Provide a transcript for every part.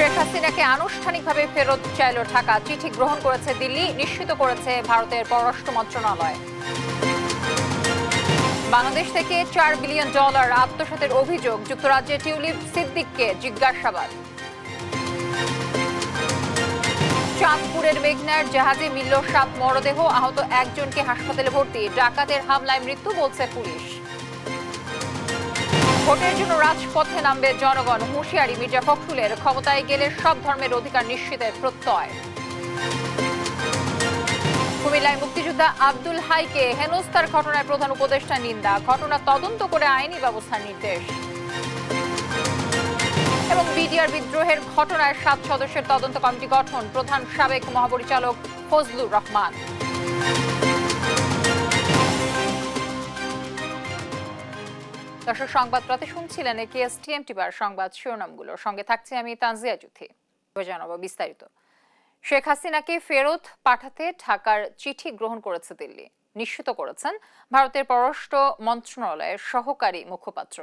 শেখ হাসিনাকে আনুষ্ঠানিকভাবে ফেরত চাইল ঢাকা, চিঠি গ্রহণ করেছে দিল্লি, নিশ্চিত করেছে ভারতের পররাষ্ট্র মন্ত্রণালয়। বাংলাদেশ থেকে $4 বিলিয়ন আত্মসাতের অভিযোগ, যুক্তরাজ্যে টিউলিপ সিদ্দিককে জিজ্ঞাসাবাদ। চাঁদপুরের মেঘনার জাহাজে মিলল 7 মরদেহ, আহত একজনকে হাসপাতালে ভর্তি। ডাকাতের হামলায় মৃত্যু বলছে পুলিশ। ভোটের জন্য রাজপথে নামবে জনগণ, হুঁশিয়ারি মির্জা ফখরুলের। ক্ষমতায় গেলে সব ধর্মের অধিকার নিশ্চিতের প্রত্যয়। কুমিল্লায় মুক্তিযোদ্ধা আব্দুল হাইকে হেনস্থার ঘটনায় প্রধান উপদেষ্টা নিন্দা, ঘটনা তদন্ত করে আইনি ব্যবস্থার নির্দেশ। এবং বিডিআর বিদ্রোহের ঘটনায় 7 সদস্যের তদন্ত কমিটি গঠন, প্রধান সাবেক মহাপরিচালক ফজলুর রহমান। দর্শক, সংবাদপত্রে শুনছিলেন KSTM সংবাদ শিরোনামগুলো, সঙ্গে থাকছে আমি তানজিয়া জুথি। জানাবো বিস্তারিত। শেখ হাসিনাকে ফেরত পাঠাতে ঢাকার চিঠি গ্রহণ করেছে দিল্লি, নিশ্চিত করেছেন ভারতের পররাষ্ট্র মন্ত্রণালয়ের সহকারী মুখপাত্র।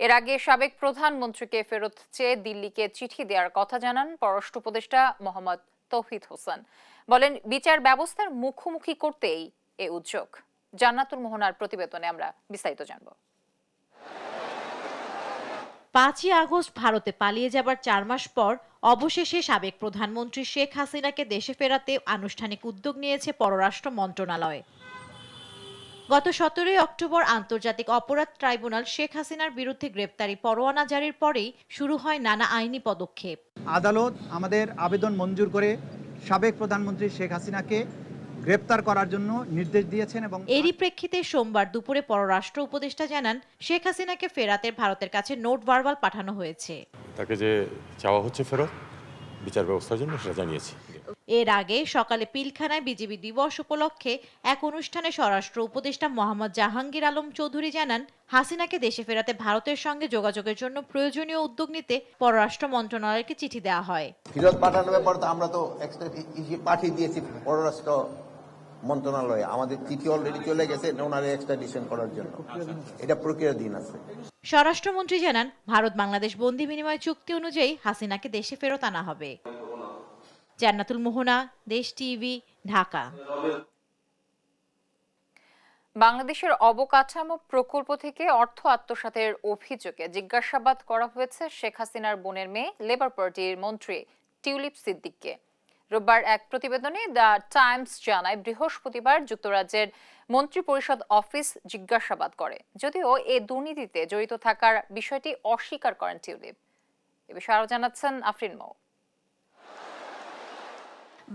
এর আগে সাবেক প্রধানমন্ত্রীকে ফেরত চেয়ে দিল্লিকে চিঠি দেওয়ার কথা জানান পররাষ্ট্র উপদেষ্টা মোহাম্মদ তৌহিদ হোসেন। বলেন, বিচার ব্যবস্থার মুখোমুখি করতেই এ উদ্যোগ। জান্নাতুল মোহনার প্রতিবেদনে আমরা বিস্তারিত জানব। 5ই আগস্ট ভারতে পালিয়ে যাবার 4 মাস পর অবশেষে সাবেক প্রধানমন্ত্রী শেখ হাসিনাকে দেশে ফেরাতে আনুষ্ঠানিক উদ্যোগ নিয়েছে পররাষ্ট্র মন্ত্রণালয়। গত 17 অক্টোবর আন্তর্জাতিক অপরাধ ট্রাইব্যুনাল শেখ হাসিনার বিরুদ্ধে গ্রেপ্তারি পরোয়ানা জারির পরেই শুরু হয় নানা আইনি পদক্ষেপ। আদালত আমাদের আবেদন মঞ্জুর করে সাবেক প্রধানমন্ত্রী শেখ হাসিনাকে গ্রেপ্তার করার জন্য নির্দেশ দিয়েছেন এবং এরই প্রেক্ষিতে সোমবার দুপুরে পররাষ্ট্র উপদেষ্টা জানান, শেখ হাসিনাকে ফেরাতে ভারতের কাছে নোট ভার্বাল পাঠানো হয়েছে। তাকে যে চাওয়া হচ্ছে ফেরত বিচার ব্যবস্থার জন্য সেটা জানিয়েছি। এর আগে সকালে পিলখানায় বিজিবি দিবস উপলক্ষে এক অনুষ্ঠানে স্বরাষ্ট্র উপদেষ্টা মোহাম্মদ জাহাঙ্গীর আলম চৌধুরী জানান, হাসিনাকে দেশে ফেরাতে ভারতের সঙ্গে যোগাযোগের জন্য প্রয়োজনীয় উদ্যোগ নিতে পররাষ্ট্র মন্ত্রণালয়কে চিঠি দেওয়া হয়। ফেরত পাঠানোর ব্যাপারে তো আমরা তো পাঠিয়ে দিয়েছি পররাষ্ট্র মন্ত্রণালয়ে, আমাদের চিঠি অলরেডি চলে গেছে ওনারে এক্সট্রাডিশন করার জন্য, এটা প্রক্রিয়াধীন আছে। স্বরাষ্ট্রমন্ত্রী জানান, ভারত বাংলাদেশ বন্দি বিনিময় চুক্তি অনুযায়ী হাসিনাকে দেশে ফেরত আনা হবে। জান্নাতুল মোহনা, দেশ টিভি, ঢাকা। বাংলাদেশের অবকাঠামো প্রকল্প থেকে অর্থ আত্মসাতের অভিযোগে জিজ্ঞাসাবাদ করা হয়েছে শেখ হাসিনার বোনের মেয়ে লেবার পার্টির মন্ত্রী টিউলিপ সিদ্দিককে। রোববার এক প্রতিবেদনে দ্য টাইমস জানায়, বৃহস্পতিবার যুক্তরাজ্যের মন্ত্রিপরিষদ অফিস জিজ্ঞাসাবাদ করে, যদিও এ দুর্নীতিতে জড়িত থাকার বিষয়টি অস্বীকার করেন টিউলিপ। এ বিষয়ে আরো জানাচ্ছেন আফরিন মৌ।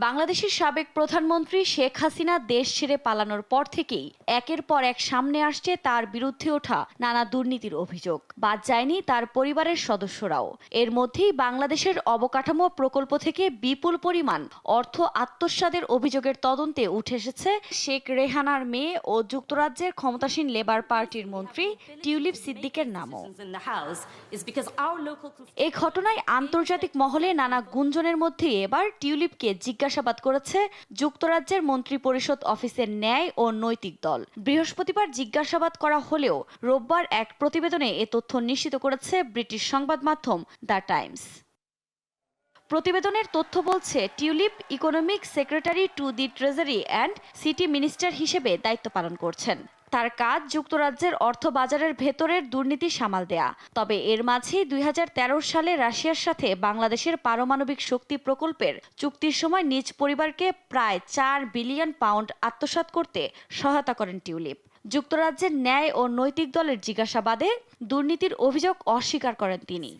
বাংলাদেশের সাবেক প্রধানমন্ত্রী শেখ হাসিনা দেশ ছেড়ে পালানোর পর থেকেই একের পর এক সামনে আসছে তার বিরুদ্ধে ওঠা নানা দুর্নীতির অভিযোগ। বাদ যায়নি তার পরিবারের সদস্যরাও। এর মধ্যেই বাংলাদেশের অবকাঠামো প্রকল্প থেকে বিপুল পরিমাণ অর্থ আত্মসাতের অভিযোগের তদন্তে উঠে এসেছে শেখ রেহানার মেয়ে ও যুক্তরাজ্যের ক্ষমতাসীন লেবার পার্টির মন্ত্রী টিউলিপ সিদ্দিকের নামও। এই ঘটনায় আন্তর্জাতিক মহলে নানা গুঞ্জনের মধ্যে এবার টিউলিপকে জিজ্ঞাসাবাদ করেছে যুক্তরাজ্যের মন্ত্রিপরিষদ অফিসের ন্যায় ও নৈতিক দল। বৃহস্পতিবার জিজ্ঞাসাবাদ করা হলেও রোববার এক প্রতিবেদনে এ তথ্য নিশ্চিত করেছে ব্রিটিশ সংবাদ মাধ্যম দ্য টাইমস। প্রতিবেদনের তথ্য বলছে, tulip economic secretary to the treasury and city minister হিসেবে দায়িত্ব পালন করছেন। তার কাজ যুক্তরাজ্যের অর্থ বাজারের ভেতরের দুর্নীতি সামাল দেয়া। তবে এর মাঝেই 2013 সালে রাশিয়ার সাথে বাংলাদেশের পারমাণবিক শক্তি প্রকল্পের চুক্তির সময় নিজ পরিবারকে প্রায় $4 বিলিয়ন আত্মসাৎ করতে সহায়তা করেন টিউলিপ। যুক্তরাজ্যের ন্যায় ও নৈতিক দলের জিজ্ঞাসাবাদে দুর্নীতির অভিযোগ অস্বীকার করেন তিনি।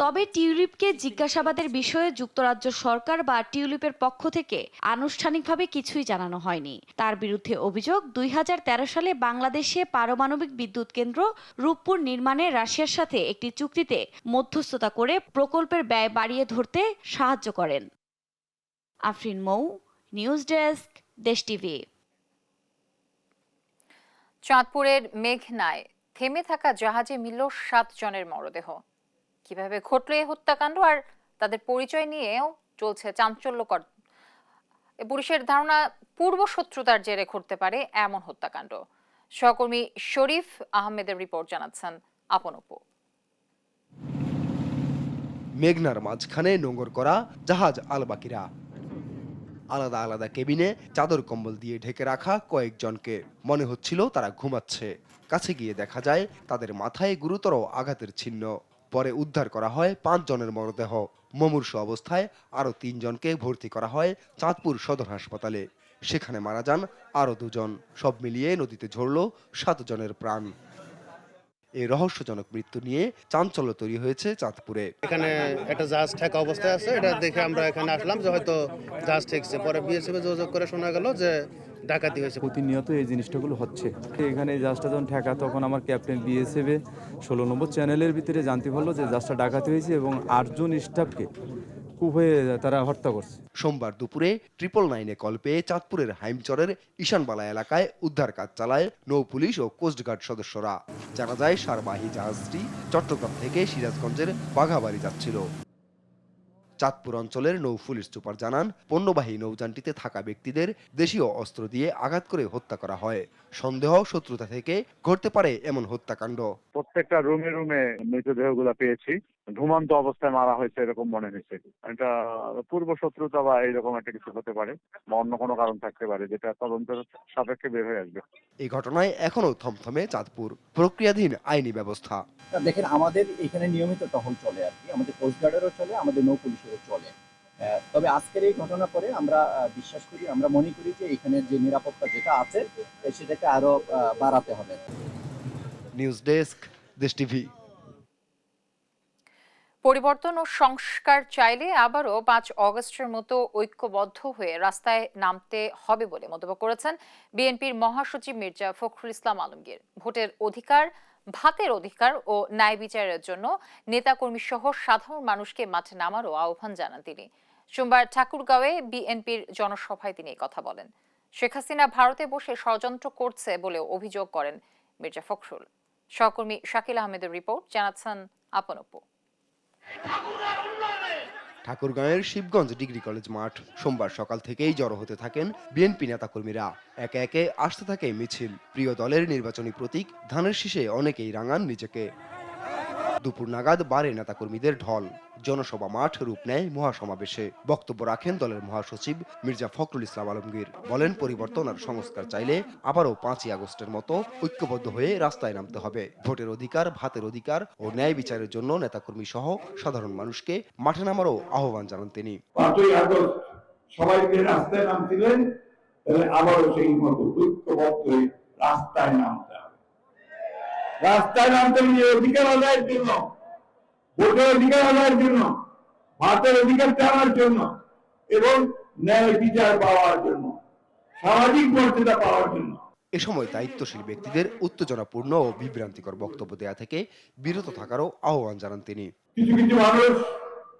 তবে টিউলিপকে জিজ্ঞাসাবাদের বিষয়ে যুক্তরাজ্য সরকার বা টিউলিপের পক্ষ থেকে আনুষ্ঠানিকভাবে কিছুই জানানো হয়নি। তার বিরুদ্ধে অভিযোগ, 2013 সালে বাংলাদেশে পারমাণবিক বিদ্যুৎ কেন্দ্র রূপপুর নির্মাণে রাশিয়ার সাথে একটি চুক্তিতে মধ্যস্থতা করে প্রকল্পের ব্যয় বাড়িয়ে ধরতে সাহায্য করেন। আফরিন মৌ, নিউজ ডেস্ক, দেশ টিভি। চাঁদপুরের মেঘনায় থেমে থাকা জাহাজে মিলল 7 জনের মরদেহ। কিভাবে ঘটল এই হত্যাকাণ্ড আর তাদের পরিচয় নিয়েও চলছে চাঞ্চল্যকর। পুলিশের ধারণা, পূর্ব শত্রুতার জেরে ঘটতে পারে এমন হত্যাকাণ্ড। সহকর্মী শরীফ আহমেদের রিপোর্ট জানাচ্ছেন আপন অপু। মেঘনার মাঝখানে নোঙর করা জাহাজ আলবাকিরা। আলাদা আলাদা কেবিনে চাদর কম্বল দিয়ে ঢেকে রাখা কয়েকজনকে। মনে হচ্ছিল তারা ঘুমাচ্ছে। কাছে গিয়ে দেখা যায় তাদের মাথায় গুরুতর আঘাতের চিহ্ন। পরে উদ্ধার করা হয় 5 জনের মরদেহ। মুমূর্ষু অবস্থায় আরও 3 জনকে ভর্তি করা হয় চাঁদপুর সদর হাসপাতালে। সেখানে মারা যান আরও 2 জন। সব মিলিয়ে নদীতে ঝরল 7 জনের প্রাণ। এই রহস্যজনক মৃত্যু নিয়ে চাঞ্চল্য তৈরি হয়েছে চাঁদপুরে। এখানে একটা জাহাজ ঠেকা অবস্থায় আছে, এটা দেখে আমরা এখানে আসলাম যে হয়তো জাহাজ ঠেকছে। পরে বিএসএফে যোগাযোগ করে শোনা গেল যে ডাকাতি হয়েছে। প্রতিনিয়ত এই জিনিসটাগুলো হচ্ছে। এখানে এই জাহাজটা যখন ঠেকা তখন আমার ক্যাপ্টেন বিএসএফে 16 নম্বর চ্যানেলের ভিতরে জানতে পারলো যে জাহাজটা ডাকাতি হয়েছে এবং 8 জন স্টাফকে খুব হয়ে তারা হত্যা করছে। সোমবার দুপুরে 999-এ কল পেয়ে চাঁদপুরের হাইমচরের ঈশানবালা এলাকায় উদ্ধার কাজ চালায় নৌ পুলিশ ও কোস্টগার্ড সদস্যরা। জানা যায় সারবাহী জাহাজটি চট্টগ্রাম থেকে সিরাজগঞ্জের বাঘাবাড়ি যাচ্ছিল। চাঁদপুর অঞ্চলের নৌ পুলিশ সুপার জানান, পণ্যবাহী নৌযানটিতে থাকা ব্যক্তিদের দেশীয় অস্ত্র দিয়ে আঘাত করে হত্যা করা হয়। সন্দেহ শত্রুতা থেকে ঘটতে পারে এমন হত্যাকাণ্ড। প্রত্যেকটা রুমে রুমে মৃতদেহগুলো পেয়েছি। ঘুমন্ত অবস্থায় মারা হয়েছে এরকম মনে হয়েছে। এটা পূর্ব শত্রুতা বা এইরকম একটা কিছু হতে পারে বা অন্য কোনো কারণ থাকতে পারে, যেটা তদন্তের সাপেক্ষে বের হয়ে আসবে। এই ঘটনায় এখনো থমথমে চাঁদপুর। প্রক্রিয়াধীন আইনি ব্যবস্থা। দেখেন, আমাদের এখানে নিয়মিত টহল চলে আর কি, আমাদের কোস্টগার্ডেরও চলে, আমাদের নৌ পুলিশেরও চলে। তবে আজকের এই ঘটনা পরে আমরা বিশ্বাস করি, আমরা মনে করি যে এখানে যে নিরাপত্তা যেটা আছে সেটাকে আরো বাড়াতে হবে। নিউজ ডেস্ক, দেশ টিভি। পরিবর্তন ও সংস্কার চাইলে আবারও 5 অগস্টের মতো ঐক্যবদ্ধ হয়ে রাস্তায় নামতে হবে বলে মন্তব্য করেছেন বিএনপির মহাসচিব মির্জা ফখরুল ইসলাম আলমগীর। ভোটের অধিকার, ভাতের অধিকার ও ন্যায় বিচারের জন্য নেতাকর্মী সহ সাধারণ মানুষকে মাঠে নামারও আহ্বান জানান তিনি। সোমবার ঠাকুরগাঁওয়ে বিএনপির জনসভায় তিনি কথা বলেন। শেখ হাসিনা ভারতে বসে ষড়যন্ত্র করছে বলে অভিযোগ করেন মির্জা ফখরুল। সহকর্মী শাকিল আহমেদের রিপোর্ট, জানাচ্ছেন আপন অপু। ঠাকুরগাঁওয়ের শিবগঞ্জ ডিগ্রি কলেজ মাঠ। সোমবার সকাল থেকেই জড়ো হতে থাকেন বিএনপি নেতাকর্মীরা। একে একে আসতে থাকে মিছিল। প্রিয় দলের নির্বাচনী প্রতীক ধানের শীষে অনেকেই রাঙান নিজেকে। দুপুর নাগাদ বাড়ে নেতাকর্মীদের ঢল। জনসভা মাঠ রূপ নেয় মহাসমাবেশে। বক্তব্য রাখেন দলের মহাসচিব মির্জা ফখরুল ইসলাম আলমগীর। বলেন, পরিবর্তন আর সংস্কার চাইলে আবারও 5ই আগস্টের মতো ঐক্যবদ্ধ হয়ে রাস্তায় নামতে হবে। ভোটের অধিকার, ভাতের অধিকার ও ন্যায় বিচারের জন্য নেতাকর্মী সহ সাধারণ মানুষকে মাঠে নামারও আহ্বান জানান তিনি। 5ই আগস্ট সবাই মিলে রাস্তায় নামছিলেন, তাহলে আবারও সেই মতো ঐক্যবদ্ধ হয়ে রাস্তায় নামতে হবে। রাস্তায় নামতে গিয়ে অধিকার আদায়ের জন্য, ভোটের অধিকার আদায়ের জন্য, ভাতের অধিকার চাওয়ার জন্য এবং ন্যায় বিচার পাওয়ার জন্য, সামাজিক মর্যাদা পাওয়ার জন্য। এ সময় দায়িত্বশীল ব্যক্তিদের উত্তেজনাপূর্ণ ও বিভ্রান্তিকর বক্তব্য দেয়া থেকে বিরত থাকারও আহ্বান জানান তিনি। কিছু কিছু মানুষ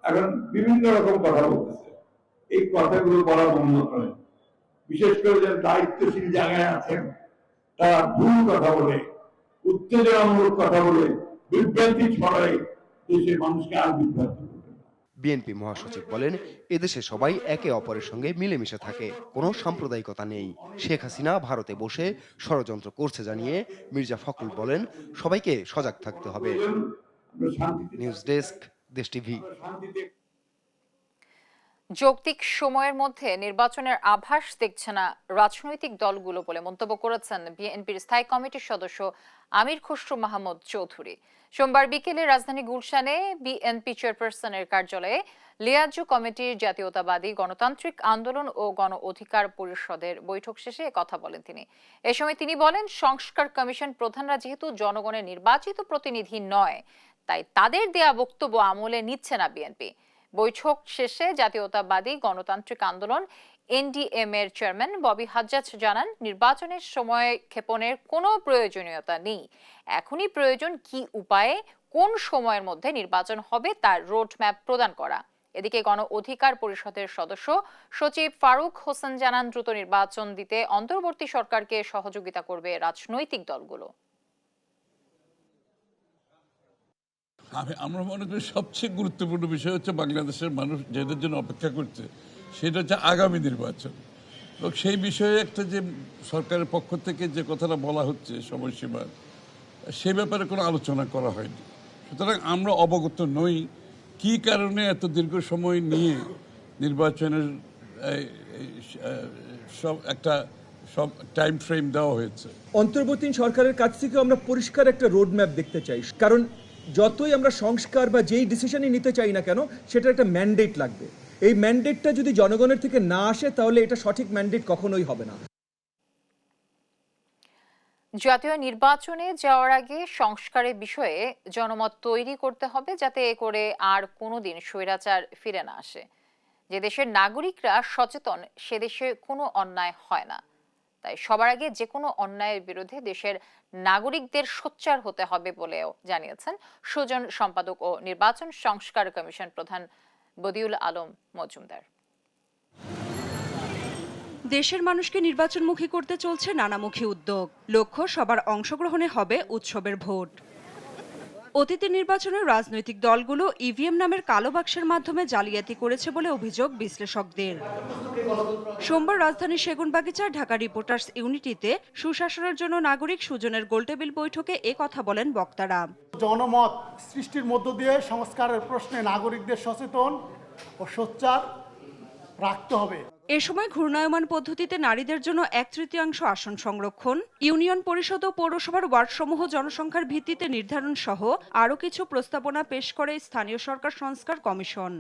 এখন বিভিন্ন রকম কথা বলতেছে, এই কথাগুলো বলা বন্ধ করেন। বিশেষ করে যারা দায়িত্বশীল জায়গায় আছেন তারা ভুল কথা বলে, উত্তেজনামূলক কথা বলে, বিভ্রান্তি ছড়ায়, দেশের মানুষকে আর বিভ্রান্তি। বিএনপি মহাসচিব বলেন, এদেশে সবাই একে অপরের সঙ্গে মিলেমিশে থাকে, কোনো সাম্প্রদায়িকতা নেই। শেখ হাসিনা ভারতে বসে ষড়যন্ত্র করছে জানিয়ে মির্জা ফখরুল বলেন, সবাইকে সজাগ থাকতে হবে। নিউজ ডেস্ক, দেশ টিভি। যৌক্তিক সময়ের মধ্যে নির্বাচনের আভাস দেখছে না রাজনৈতিক দলগুলো বলে মন্তব্য করেছেন বিএনপির স্থায়ী কমিটির সদস্য আমির খসরু মাহমুদ চৌধুরী। সোমবার বিকেলে রাজধানী গুলশানে বিএনপি চেয়ারপারসনের কার্যালয়ে লিয়াজু কমিটির জাতীয়তাবাদী গণতান্ত্রিক আন্দোলন ও গণ অধিকার পরিষদের বৈঠক শেষে কথা বলেন তিনি। এ সময় তিনি বলেন, সংস্কার কমিশন প্রধানরা যেহেতু জনগণের নির্বাচিত প্রতিনিধি নয়, তাই তাদের দেয়া বক্তব্য আমলে নিচ্ছে না বিএনপি। বৈঠক শেষে জাতীয়তাবাদী গণতান্ত্রিক আন্দোলন এনডিএম এর চেয়ারম্যান ববি হাজ্জাজ জানান, নির্বাচনের সময় ক্ষেপণের কোনো প্রয়োজনীয়তা নেই। এখনই প্রয়োজন কি উপায়ে কোন সময়ের মধ্যে নির্বাচন হবে তার রোডম্যাপ প্রদান করা। এদিকে গণ অধিকার পরিষদের সদস্য সচিব ফারুক হোসেন জানান, দ্রুত নির্বাচন দিতে অন্তর্বর্তী সরকারকে সহযোগিতা করবে রাজনৈতিক দলগুলো। আমরা মনে করি সবচেয়ে গুরুত্বপূর্ণ বিষয় হচ্ছে বাংলাদেশের মানুষ যেটার জন্য অপেক্ষা করছে সেটা হচ্ছে আগামী নির্বাচন। এবং সেই বিষয়ে একটা যে সরকারের পক্ষ থেকে যে কথাটা বলা হচ্ছে সময়সীমার, সে ব্যাপারে কোনো আলোচনা করা হয়নি। সুতরাং আমরা অবগত নই কি কারণে এত দীর্ঘ সময় নিয়ে নির্বাচনের সব টাইম ফ্রেম দেওয়া হয়েছে। অন্তর্বর্তীকালীন সরকারের কাছ থেকে আমরা পরিষ্কার একটা রোড ম্যাপ দেখতে চাই, কারণ যতই আমরা সংস্কার বা যেই ডিসিশনই নিতে চাই না কেন সেটা একটা ম্যান্ডেট লাগবে। এই ম্যান্ডেটটা যদি জনগণের থেকে না আসে তাহলে এটা সঠিক ম্যান্ডেট কখনোই হবে না। জাতীয় নির্বাচনে যাওয়ার আগে সংস্কারের বিষয়ে জনমত তৈরি করতে হবে, যাতে এ করে আর কোনোদিন স্বৈরাচার ফিরে না আসে। যে দেশের নাগরিকরা সচেতন সে দেশে কোনো অন্যায় হয় না। তাই সবার আগে যে কোনো অন্যায়ের বিরুদ্ধে দেশের নাগরিকদের সোচ্চার হতে হবে বলেও জানিয়েছেন সুজন সম্পাদক ও নির্বাচন সংস্কার কমিশন প্রধান বদিউল আলম মজুমদার। দেশের মানুষকে নির্বাচনমুখী করতে চলছে নানামুখী উদ্যোগ। লক্ষ্য সবার অংশগ্রহণে হবে উৎসবের ভোট। অতীতের নির্বাচনে রাজনৈতিক দলগুলো ইভিএম নামের কালো বাক্সের মাধ্যমে জালিয়াতি করেছে বলে অভিযোগ বিশ্লেষকদের। সোমবার রাজধানীর সেগুনবাগিচার ঢাকা রিপোর্টার্স ইউনিটিতে সুশাসনের জন্য নাগরিক সুজনের গোলটেবিল বৈঠকে এ কথা বলেন বক্তারা। জনমত সৃষ্টির মধ্য দিয়ে সংস্কারের প্রশ্নে নাগরিকদের সচেতন ও সোচ্চার রাখতে হবে। এ সময় ঘূর্ণায়মান পদ্ধতিতে নারীদের জন্য 1/3 আসন সংরক্ষণ, ইউনিয়ন পরিষদ ও পৌরসভার ওয়ার্ডসমূহ জনসংখ্যার ভিত্তিতে নির্ধারণ সহ আরও কিছু প্রস্তাবনা পেশ করে স্থানীয় সরকার সংস্কার কমিশন।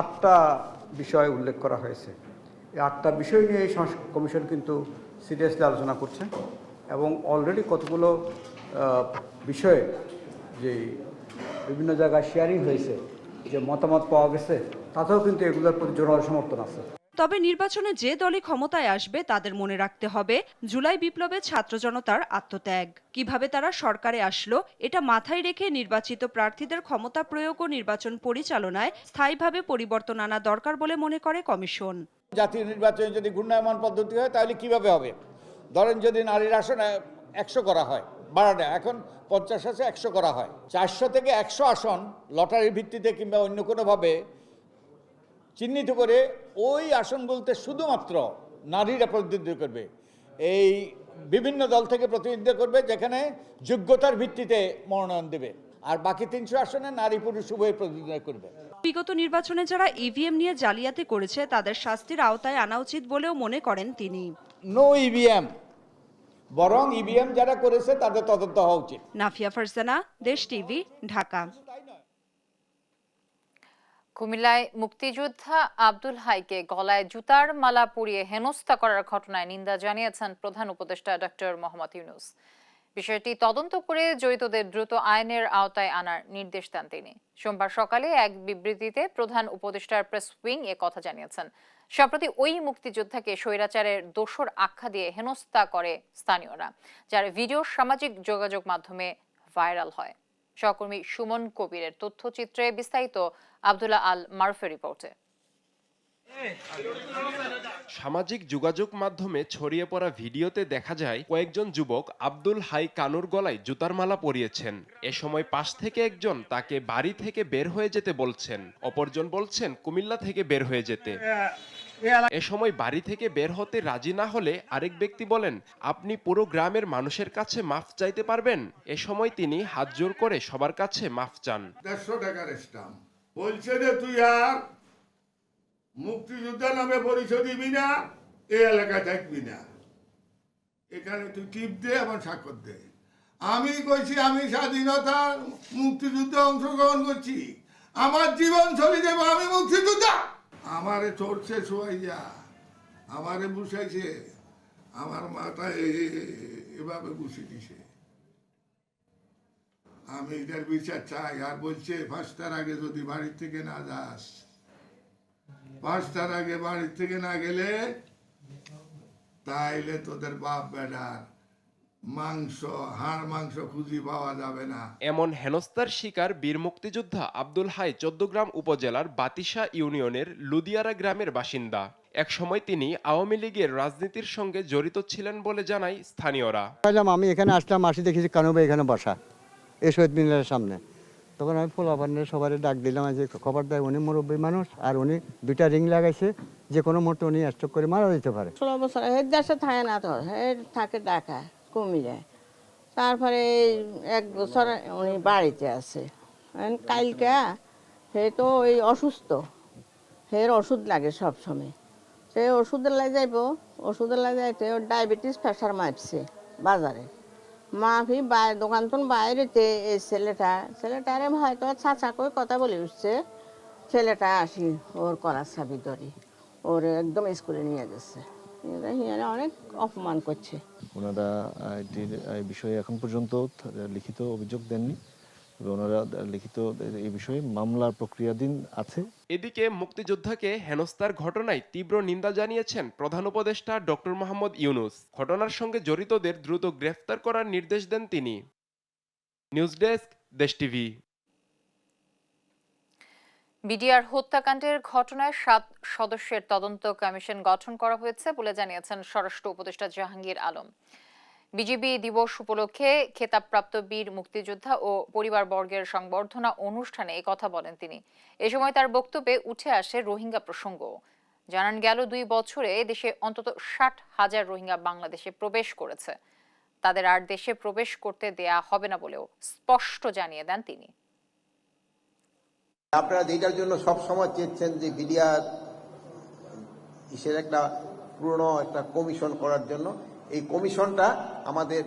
8টা বিষয় উল্লেখ করা হয়েছে। এই 8টা বিষয় নিয়ে এই কমিশন কিন্তু সিরিয়াসলি আলোচনা করছে এবং অলরেডি কতগুলো বিষয়ে যে বিভিন্ন জায়গায় শেয়ারিং হয়েছে, যে মতামত পাওয়া গেছে, তাতেও কিন্তু এগুলোর প্রতি জোরালো সমর্থন আছে। তবে নির্বাচনে যে দলই ক্ষমতায় আসবে তাদের মনে রাখতে হবে জুলাই বিপ্লবে ছাত্র জনতার আত্মত্যাগ। কিভাবে তারা সরকারে আসলো এটা মাথায় রেখে নির্বাচিত প্রার্থীদের ক্ষমতা প্রয়োগ ও নির্বাচন পরিচালনায় স্থায়ীভাবে পরিবর্তন আনা দরকার বলে মনে করে কমিশন। জাতীয় নির্বাচনে যদি ঘূর্ণায়মান পদ্ধতি হয় তাহলে কিভাবে হবে? ধরেন যদি নারীর আসন 100 করা হয়, বাড়ানো এখন 50 আছে 100 করা হয়, 400 থেকে 100 আসন লটারির ভিত্তিতে কিংবা অন্য কোনোভাবে চিহ্নিত করে ওই আসনগুলোতে শুধুমাত্র নারীরা প্রতিনিধিত্ব করবে। এই বিভিন্ন দল থেকে প্রতিনিধিত্ব করবে, যেখানে যোগ্যতার ভিত্তিতে মনোনয়ন দেবে, আর বাকি 300 আসনে নারী পুরুষ উভয় প্রতিনিধিত্ব করবে। বিগত নির্বাচনে যারা ইভিএম নিয়ে জালিয়াতি করেছে তাদের শাস্তির আওতায় আনা উচিত বলেও মনে করেন তিনি। নো ইভিএম, বরং ইভিএম যারা করেছে তাদের তদন্ত হওয়া উচিত। নাফিয়া ফারজানা, দেশ টিভি, ঢাকা। কুমিল্লায় মুক্তিযোদ্ধা আব্দুল হাইকে গলায় জুতার মালা পরিয়ে হেনস্থা করার ঘটনায় নিন্দা জানিয়েছেন প্রধান উপদেষ্টা ডক্টর মোহাম্মদ ইউনূস। বিষয়টি তদন্ত করে জড়িতদের দ্রুত আইনের আওতায় আনার নির্দেশ দেন তিনি। সোমবার সকালে এক বিবৃতিতে প্রধান উপদেষ্টার প্রেস উইং এ কথা জানিয়েছেন। সম্প্রতি ওই মুক্তিযোদ্ধাকে স্বৈরাচারের দোসর আখ্যা দিয়ে হেনস্থা করে স্থানীয়রা, যার ভিডিও সামাজিক যোগাযোগ মাধ্যমে ভাইরাল হয়। সহকর্মী সুমন কবিরের তথ্যচিত্রে বিস্তারিত আব্দুল্লাহ আল মারুফের রিপোর্টে। সামাজিক যোগাযোগ মাধ্যমে ছড়িয়ে পড়া ভিডিওতে দেখা যায় কয়েকজন যুবক আব্দুল হাই কানুর গলায় জুতার মালা পরিয়েছেন। এ সময় পাশ থেকে একজন তাকে বাড়ি থেকে বের হয়ে যেতে বলছেন, অপরজন বলছেন কুমিল্লা থেকে বের হয়ে যেতে। এ সময় বাড়ি থেকে বের হতে রাজি না হলে আরেক ব্যক্তি বলেন, আপনি পুরো গ্রামের মানুষের কাছে মাফ চাইতে পারবেন। এ সময় তিনি হাত জোর করে সবার কাছে মাফ চান। 150 টাকার স্টাম্প বলছে যে তুই আর মুক্তিযোদ্ধা নামে পরিচয় দিবি না, এই এলাকায় থাকবি না, এখানে তুই টিপ দে এবং স্বাক্ষর দে। আমি কইছি আমি স্বাধীনতা মুক্তিযুদ্ধে অংশগ্রহণ করছি, আমার জীবন চলে দেব, আমি মুক্তিযোদ্ধা। আমারে চড়ছে শোয়াইয়া, আমারে বসাইছে, আমার মাথায় এভাবে বসে দিছে। আমি এটার বিচার চাই। আর বলছে 5টার আগে যদি বাড়ি থেকে না যাস, 5টার আগে বাড়ি থেকে না গেলে তাইলে তোদের বাপ বেটার হাড় মাংস খুঁজি পাওয়া যাবে না। এমন হেনস্থার শিকার বীর মুক্তিযোদ্ধা আব্দুল হাই 14 উপজেলার বাতিশা ইউনিয়নের লুদিয়ারা গ্রামের বাসিন্দা। এক সময় তিনি আওয়ামী লীগের রাজনীতির সঙ্গে জড়িত ছিলেন বলে জানায় স্থানীয়রা। আমি এখানে আসলাম, আসি দেখেছি কানুবা এখানে বসা এই শহীদ মিনারের সামনে। তখন আমি পোলাপানের সবাই ডাক দিলাম যে খবর দেয়, উনি মুরব্বী মানুষ আর উনি 2টা রিং লাগাইছে, যে কোনো মুহূর্তে উনি স্ট্রোক করে মারা যেতে পারে। 16 বছর এর দেশে থাকে না, তো এর থাকে ঢাকা কুমিল্লা। তারপরে 1 বছর উনি বাড়িতে আছে। কালকে হে তো ওই অসুস্থ, হের ওষুধ লাগে সব সময়। সে ওষুধের লাই যাইব, ওষুধের লাই যাইতে ওর ডায়াবেটিস প্রেশার মাপছে বাজারে। মাফি দোকান তো বাইরেতে এই ছেলেটারে হয়তো চাচা কই কথা বলে উঠছে, ছেলেটা আসি ওর কলার চাবি ধরি ওর একদম স্কুলে নিয়ে গেছে, অনেক অপমান করছে। ওনারা এই বিষয়ে এখন পর্যন্ত লিখিত অভিযোগ দেননি, ওনারা লিখিত এই বিষয়ে মামলার প্রক্রিয়াধীন আছে। এদিকে মুক্তিযোদ্ধাকে হেনস্থার ঘটনায় তীব্র নিন্দা জানিয়েছেন প্রধান উপদেষ্টা ডক্টর মোহাম্মদ ইউনূস। ঘটনার সঙ্গে জড়িতদের দ্রুত গ্রেফতার করার নির্দেশ দেন তিনি। নিউজ ডেস্ক, দেশ টিভি। বিডিআর হত্যাকাণ্ডের ঘটনায় 7 সদস্যের তদন্ত কমিশন গঠন করা হয়েছে বলে জানিয়েছেন স্বরাষ্ট্র উপদেষ্টা জাহাঙ্গীর আলম। বিজিবি দিবস উপলক্ষে খেতাবপ্রাপ্ত বীর মুক্তিযোদ্ধা ও পরিবারবর্গের সংবর্ধনা অনুষ্ঠানে এই কথা বলেন তিনি। এ সময় তার বক্তব্যে উঠে আসে রোহিঙ্গা প্রসঙ্গ। জানান গেল 2 বছরে দেশে অন্তত 60,000 রোহিঙ্গা বাংলাদেশে প্রবেশ করেছে। তাদের আর দেশে প্রবেশ করতে দেয়া হবে না বলেও স্পষ্ট জানিয়ে দেন তিনি। আপনারা যেটার জন্য সব সময় চেয়েছেন যে বিডিআর ইসের একটা পুরনো একটা কমিশন করার জন্য, এই কমিশনটা আমাদের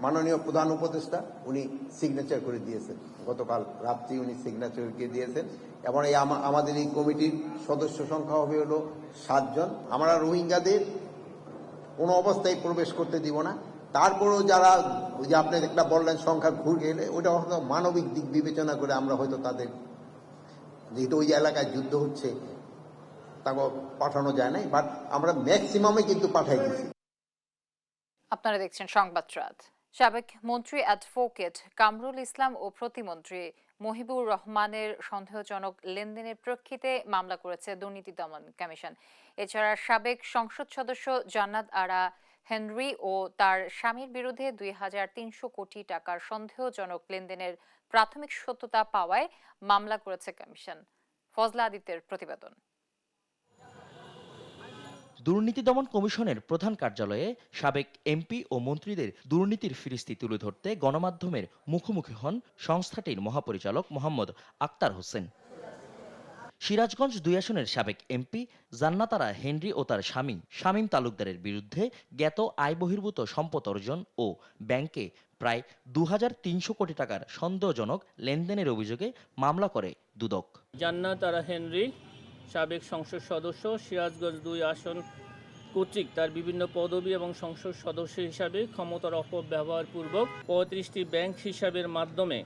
মাননীয় প্রধান উপদেষ্টা উনি সিগনেচার করে দিয়েছেন, গতকাল রাত্রি উনি সিগনেচার করে দিয়েছেন। এবং এই আমাদের এই কমিটির সদস্য সংখ্যা হবে হলো 7 জন। আমরা রোহিঙ্গাদের কোনো অবস্থায় প্রবেশ করতে দিব না। তারপরেও যারা ওই যে আপনি একটা বললেন সংখ্যা ঘুরে গেলে, ওইটা হয়তো মানবিক দিক বিবেচনা করে আমরা হয়তো তাদের, যেহেতু ওই এলাকায় যুদ্ধ হচ্ছে, তাকে পাঠানো যায় নাই, বাট আমরা ম্যাক্সিমামে কিন্তু পাঠাই দিচ্ছি। আপনারা দেখছেন সংবাদ রাত। সাবেক মন্ত্রী অ্যাডভোকেট কামরুল ইসলাম ও প্রতিমন্ত্রী মহিবুর রহমানের সন্দেহজনক লেনদেনের প্রেক্ষিতে মামলা করেছে দুর্নীতি দমন কমিশন। এছাড়া সাবেক সংসদ সদস্য জান্নাত আরা হেনরি ও তার স্বামীর বিরুদ্ধে 2,300 কোটি টাকার সন্দেহজনক লেনদেনের প্রাথমিক সত্যতা পাওয়ায় মামলা করেছে কমিশন। ফজলা আদিত্যের প্রতিবেদন। দুর্নীতি দমন কমিশনের প্রধান কার্যালয়ে সাবেক এমপি ও মন্ত্রীদের দুর্নীতির ফিরিস্তি তুলে ধরতে গণমাধ্যমের মুখোমুখি হন সংস্থাটির মহাপরিচালক মোহাম্মদ আক্তার হোসেন। সিরাজগঞ্জ 2 আসনের সাবেক এমপি জান্নাত আরা হেনরি ও তার স্বামী শামীম তালুকদারের বিরুদ্ধে জ্ঞাত আয় বহির্ভূত সম্পদ অর্জন ও ব্যাংকে প্রায় 2,300 কোটি টাকার সন্দেহজনক লেনদেনের অভিযোগে মামলা করে দুদক। জান্নাত আরা হেনরি সাবেক সংসদ সদস্য, সিরাজগঞ্জ 2 আসন কর্তৃক তার বিভিন্ন পদবি এবং সংসদ সদস্য হিসাবে ক্ষমতার অপব্যবহার পূর্বক 35টি ব্যাংক হিসাবের মাধ্যমে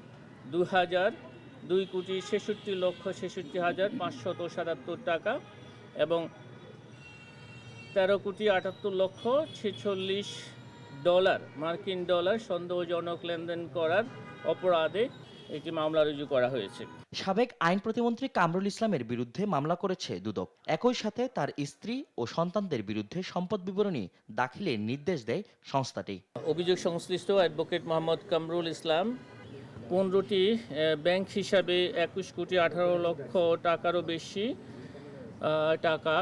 2,62,66,66,577 টাকা এবং 13,78,46,46 ডলার মার্কিন ডলার সন্দেহজনক লেনদেন করার অপরাধে একটি মামলা রুজু করা হয়েছে। সাবেক আইন প্রতিমন্ত্রী কামরুল ইসলামের বিরুদ্ধে মামলা করেছে দুদক। একই সাথে তার স্ত্রী ও সন্তানদের বিরুদ্ধে সম্পদ বিবরণী দাখিলের নির্দেশ দেয় সংস্থাটি। অভিযোগ সংশ্লিষ্ট অ্যাডভোকেট মোহাম্মদ কামরুল ইসলাম 15টি ব্যাংক হিসাবে 21,18,00,000 টাকারও বেশি টাকা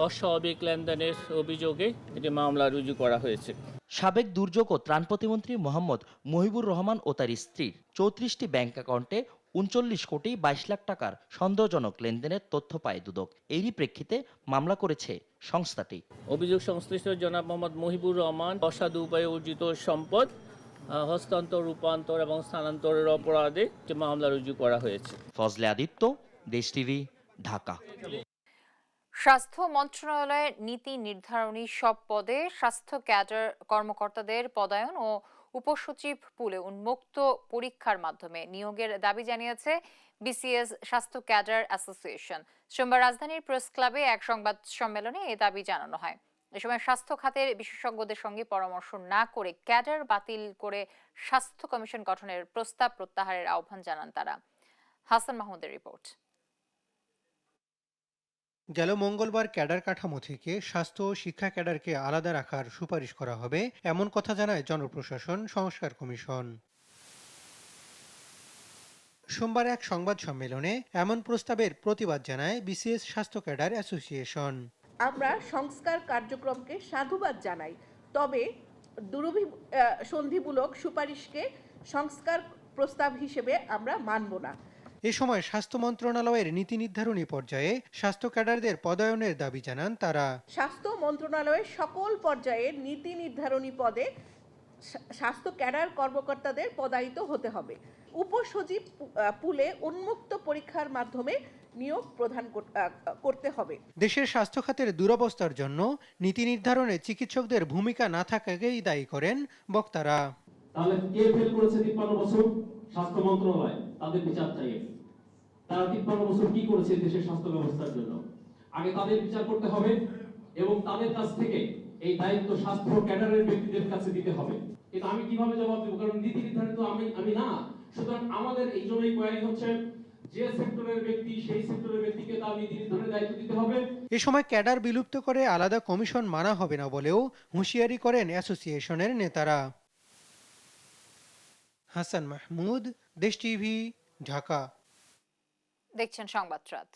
অস্বাভাবিক লেনদেনের অভিযোগে এটি মামলা রুজু করা হয়েছে। সাবেক দুর্যোগ ও ত্রাণ প্রতিমন্ত্রী মোহাম্মদ মহিবুর রহমান ও তার স্ত্রীর 34টি ব্যাংক অ্যাকাউন্টে 39,22,00,000 টাকার সন্দেহজনক লেনদেনের তথ্য পায় দুদক। এরই প্রেক্ষিতে মামলা করেছে সংস্থাটি। অভিযোগ সংশ্লিষ্ট জনাব মোহাম্মদ মহিবুর রহমান অসাধু উপায়ে অর্জিত সম্পদ হস্তান্তর, রূপান্তর এবং স্থানান্তরের অপরাধে মামলা রুজু করা হয়েছে। ফজলে আদিত্য, দেশ টিভি, ঢাকা। স্বাস্থ্য মন্ত্রণালয়ের নীতি নির্ধারণী সব পদে স্বাস্থ্য ক্যাডার কর্মকর্তাদের পদায়ন ও উপসচিব পুলে উন্মুক্ত পরীক্ষার মাধ্যমে নিয়োগের দাবি জানিয়েছে বিসিএস স্বাস্থ্য ক্যাডার অ্যাসোসিয়েশন। সোমবার রাজধানীর প্রেস ক্লাবে এক সংবাদ সম্মেলনে এ দাবি জানানো হয়। এ সময় স্বাস্থ্য খাতের বিশেষজ্ঞদের সঙ্গে পরামর্শ না করে ক্যাডার বাতিল করে স্বাস্থ্য কমিশন গঠনের প্রস্তাব প্রত্যাহারের আহ্বান জানান তারা। হাসান মাহমুদের রিপোর্ট। গেল মঙ্গলবার ক্যাডার কাঠামো থেকে স্বাস্থ্য ও শিক্ষা ক্যাডারকে আলাদা রাখার সুপারিশ করা হবে, এমন কথা জানায় জনপ্রশাসন সংস্কার কমিশন। সোমবার এক সংবাদ সম্মেলনে এমন প্রস্তাবের প্রতিবাদ জানায় বিসিএস স্বাস্থ্য ক্যাডার অ্যাসোসিয়েশন। আমরা সংস্কার কার্যক্রমকে সাধুবাদ জানাই, তবে সন্ধিমূলক সুপারিশকে সংস্কার প্রস্তাব হিসেবে আমরা মানব না। এ সময় স্বাস্থ্য মন্ত্রণালয়ের নীতি নির্ধারণী পর্যায়ে স্বাস্থ্য ক্যাডারদের পদায়নের দাবি জানান তারা। স্বাস্থ্য মন্ত্রণালয়ের সকল পর্যায়ের নীতি নির্ধারণী পদে স্বাস্থ্য ক্যাডার কর্মকর্তাদের পদায়িত হতে হবে। উপসচিব পুলে উন্মুক্ত পরীক্ষার মাধ্যমে নিয়োগ প্রদান করতে হবে। দেশের স্বাস্থ্য খাতের দুরবস্থার জন্য নীতি নির্ধারণে চিকিৎসকদের ভূমিকা না থাকাকেই দায়ী করেন বক্তারা। তাহলে কে ফেল করেছে 53 বছর? স্বাস্থ্য মন্ত্রণালয়, তাদের বিচার চাই। তারা 53 বছর কি করেছে দেশের স্বাস্থ্য ব্যবস্থার জন্য? আগে তাদের বিচার করতে হবে এবং তাদের কাছ থেকে এই দায়িত্ব স্বাস্থ্য ক্যাডারের ব্যক্তিদের কাছে দিতে হবে। কিন্তু আমি কিভাবে জবাব দেব? কারণ নীতি নির্ধারিত আমি না। সুতরাং আমাদের এই জন্যই কোয়ারি হচ্ছে, যে সেক্টরের ব্যক্তি সেই সেক্টরের ব্যক্তিকে তার নীতি নির্ধারণের দায়িত্ব দিতে হবে। এ সময় ক্যাডার বিলুপ্ত করে আলাদা কমিশন মানা হবে না বলেও হুঁশিয়ারি করেন অ্যাসোসিয়েশনের নেতারা। হাসান মাহমুদ, দেশ টিভি, ঢাকা। দেখছেন সংবাদরাত।